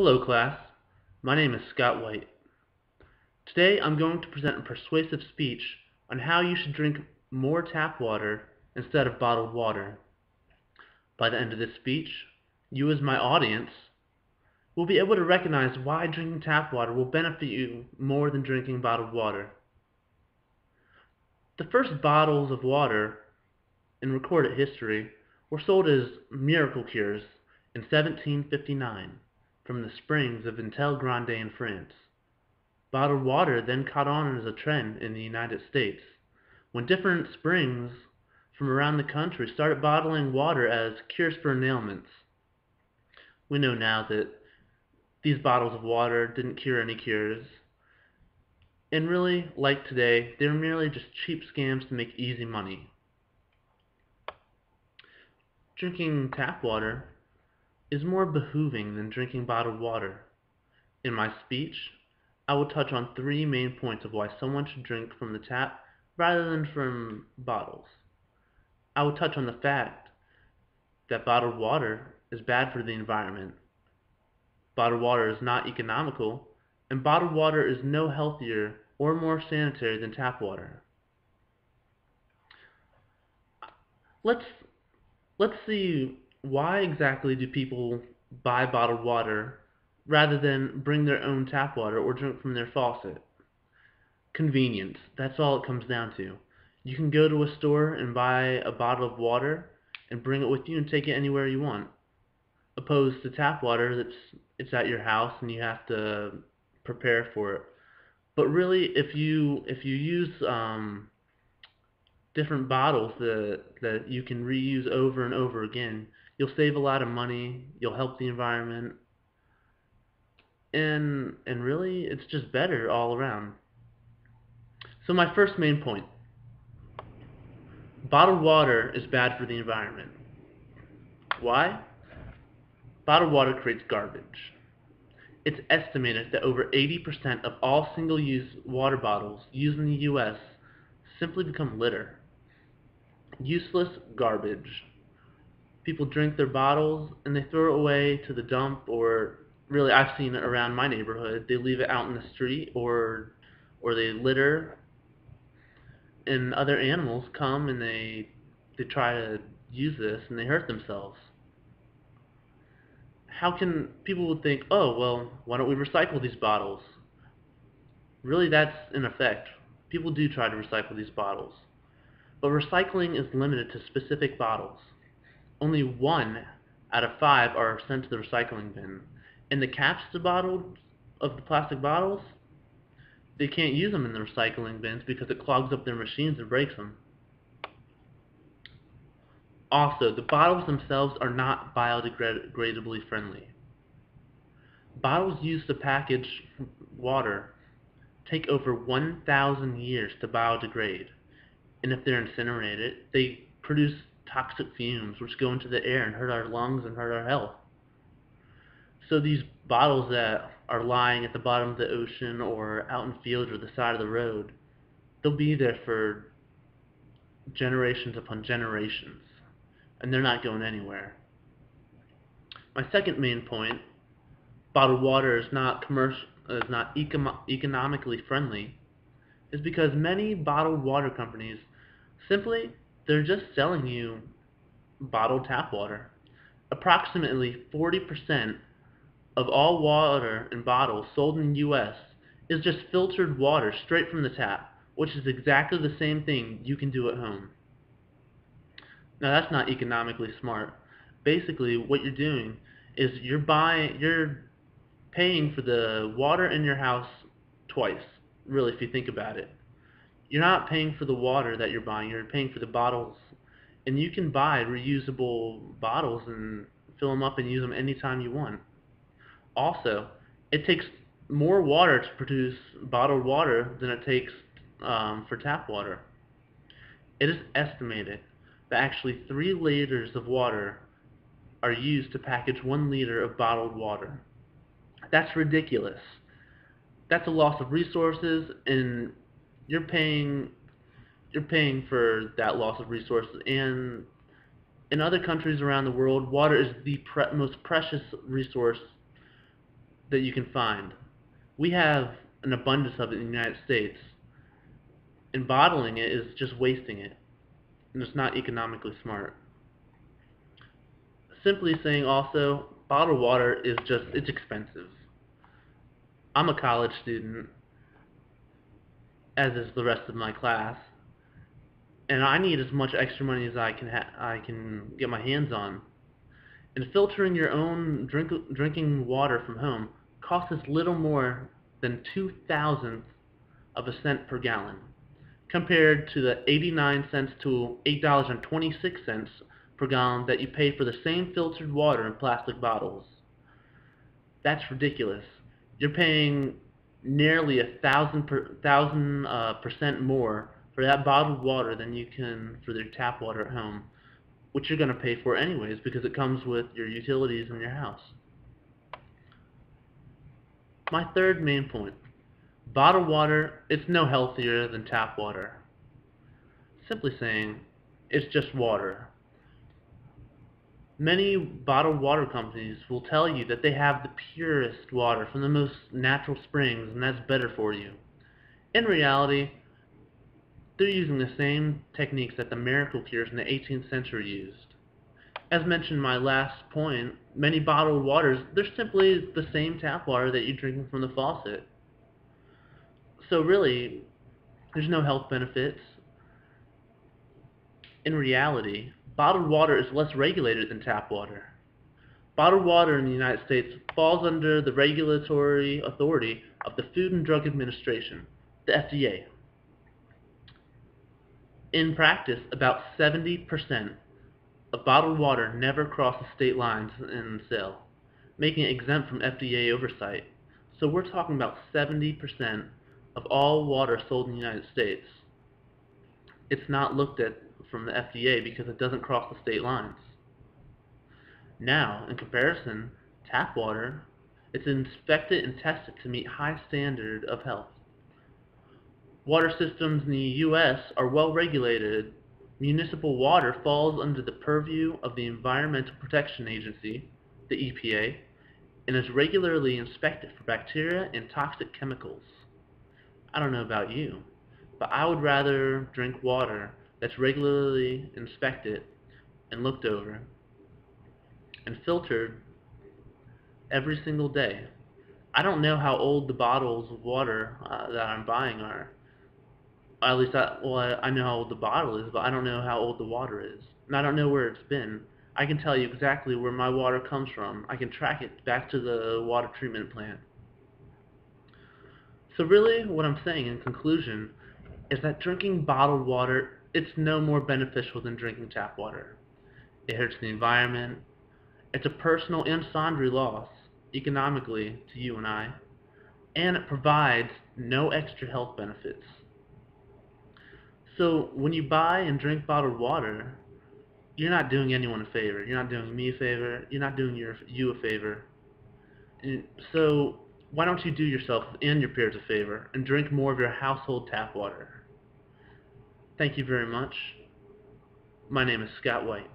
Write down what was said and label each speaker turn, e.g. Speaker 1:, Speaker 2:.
Speaker 1: Hello class, my name is Scott White. Today I'm going to present a persuasive speech on how you should drink more tap water instead of bottled water. By the end of this speech, you as my audience will be able to recognize why drinking tap water will benefit you more than drinking bottled water. The first bottles of water in recorded history were sold as miracle cures in 1759 from the springs of Intel Grande in France. Bottled water then caught on as a trend in the United States, when different springs from around the country started bottling water as cures for ailments. We know now that these bottles of water didn't cure any cures, and really, like today, they were merely just cheap scams to make easy money. Drinking tap water is more behooving than drinking bottled water. In my speech, I will touch on three main points of why someone should drink from the tap rather than from bottles. I will touch on the fact that bottled water is bad for the environment. Bottled water is not economical, and bottled water is no healthier or more sanitary than tap water. Let's see, why exactly do people buy bottled water rather than bring their own tap water or drink from their faucet? Convenience, that's all it comes down to. You can go to a store and buy a bottle of water and bring it with you and take it anywhere you want, opposed to tap water it's at your house and you have to prepare for it. But really, if you use different bottles that you can reuse over and over again, you'll save a lot of money, you'll help the environment, and really it's just better all around. So my first main point: bottled water is bad for the environment. Why? Bottled water creates garbage. It's estimated that over 80% of all single-use water bottles used in the US simply become litter. Useless garbage. People drink their bottles and they throw it away to the dump, or really I've seen it around my neighborhood. They leave it out in the street, or they litter, and other animals come and they try to use this and they hurt themselves. How can people would think, oh well, why don't we recycle these bottles? Really, that's in effect. People do try to recycle these bottles, but recycling is limited to specific bottles. Only 1 out of 5 are sent to the recycling bin, and the caps of the plastic bottles, they can't use them in the recycling bins because it clogs up their machines and breaks them. Also, the bottles themselves are not biodegradably friendly. Bottles used to package water take over 1,000 years to biodegrade, and if they're incinerated, they produce toxic fumes which go into the air and hurt our lungs and hurt our health. So these bottles that are lying at the bottom of the ocean or out in fields or the side of the road, they'll be there for generations upon generations, and they're not going anywhere. My second main point: bottled water is not economically friendly, is because many bottled water companies simply, they're just selling you bottled tap water. Approximately 40% of all water in bottles sold in the US is just filtered water straight from the tap, which is exactly the same thing you can do at home. Now that's not economically smart. Basically, what you're doing is you're paying for the water in your house twice, really, if you think about it. You're not paying for the water that you're buying, you're paying for the bottles. And you can buy reusable bottles and fill them up and use them anytime you want. Also, it takes more water to produce bottled water than it takes for tap water. It is estimated that actually 3 liters of water are used to package 1 liter of bottled water. That's ridiculous. That's a loss of resources, and you're paying for that loss of resources. And in other countries around the world, water is the most precious resource that you can find. We have an abundance of it in the United States, and bottling it is just wasting it, and it's not economically smart. Simply saying also, bottled water is just, it's expensive. I'm a college student, as is the rest of my class, and I need as much extra money as I can get my hands on. And filtering your own drinking water from home costs us little more than 2/1000th of a cent per gallon, compared to the 89 cents to $8.26 per gallon that you pay for the same filtered water in plastic bottles. That's ridiculous. You're paying nearly 1,000% more for that bottled water than you can for their tap water at home, which you're going to pay for anyways because it comes with your utilities in your house. My third main point. Bottled water, it's no healthier than tap water. Simply saying, it's just water. Many bottled water companies will tell you that they have the purest water from the most natural springs and that's better for you. In reality, they're using the same techniques that the miracle cures in the 18th century used. As mentioned in my last point, many bottled waters, they're simply the same tap water that you're drinking from the faucet. So really, there's no health benefits. In reality, bottled water is less regulated than tap water. Bottled water in the United States falls under the regulatory authority of the Food and Drug Administration, the FDA. In practice, about 70% of bottled water never crosses state lines in sale, making it exempt from FDA oversight. So we're talking about 70% of all water sold in the United States. It's not looked at from the FDA because it doesn't cross the state lines. Now, in comparison, tap water, it's inspected and tested to meet high standard of health. Water systems in the U.S. are well regulated. Municipal water falls under the purview of the Environmental Protection Agency, the EPA, and is regularly inspected for bacteria and toxic chemicals. I don't know about you, but I would rather drink water that's regularly inspected and looked over and filtered every single day. I don't know how old the bottles of water that I'm buying are. At least I know how old the bottle is, but I don't know how old the water is. And I don't know where it's been. I can tell you exactly where my water comes from. I can track it back to the water treatment plant. So really, what I'm saying in conclusion is that drinking bottled water, it's no more beneficial than drinking tap water. It hurts the environment. It's a personal and sundry loss, economically, to you and I. And it provides no extra health benefits. So when you buy and drink bottled water, you're not doing anyone a favor. You're not doing me a favor. You're not doing you a favor. And so why don't you do yourself and your peers a favor and drink more of your household tap water? Thank you very much. My name is Scott White.